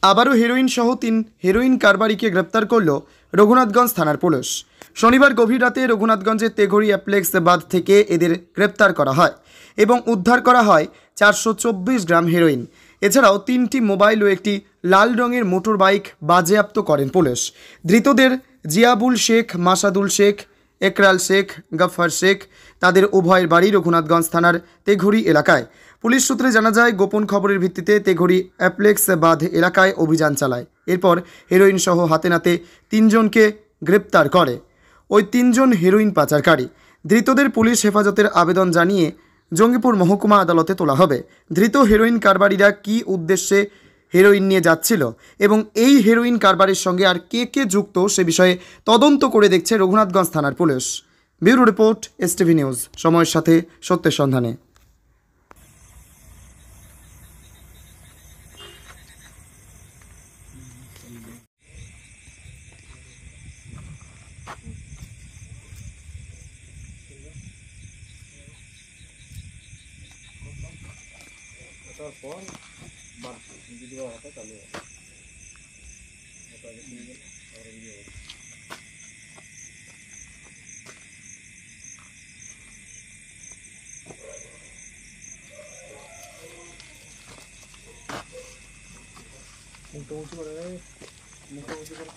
আবারও হেরোইন সহ 3 হেরোইন কারবারিকে গ্রেপ্তার করল রঘুনাথগঞ্জ থানার পুলিশ। শনিবার গভীর রাতে রঘুনাথগঞ্জের তেঘড়ি অ্যাপ্লেক্স বাঁধ থেকে এদের গ্রেপ্তার করা হয় এবং উদ্ধার করা হয় 424 গ্রাম হেরোইন। এছাড়াও 3টি মোবাইল ও একটি লাল রঙের মোটর বাইক বাজেয়াপ্ত করেন পুলিশ। ধৃতদের জিয়াবুল শেখ, মাসাদুল শেখ, একরাল শেখ, গফফার শেখ, তাদের উভয়ের বাড়ি রঘুনাথগঞ্জ থানার তেঘড়ি এলাকায়। পুলিশ সূত্রে জানা যায়, গোপন খবরের ভিত্তিতে তেঘড়ি অ্যাপ্লেক্স বাঁধ এলাকায় অভিযান চালায়। এরপর হেরোইন সহ হাতে নাতে 3 জনকে গ্রেপ্তার করে। ওই 3 জন হেরোইন পাচারকারী। ধৃতদের পুলিশ হেফাজতের আবেদন জানিয়ে জঙ্গিপুর মহকুমা আদালতে তোলা হবে। ধৃত হেরোইন কারবারিরা কী উদ্দেশ্যে হেরোইন নিয়ে যাচ্ছিল এবং এই হেরোইন কারবারের সঙ্গে আর কে কে যুক্ত সে বিষয়ে তদন্ত করে দেখছে রঘুনাথগঞ্জ থানার police. Bureau report, STV news, সময়ের সাথে সত্যের সন্ধানে। তারপর ভিডিও হাতে চালু হয়। মুখটা উঁচু করে, মুখটা উঁচু করে।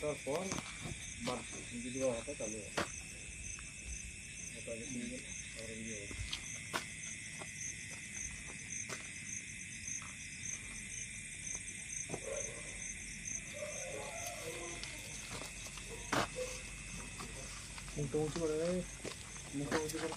তারপর ভিডিও হাতে চালু হয়। মুখটা উঁচু করে, মুখটা উঁচু করে।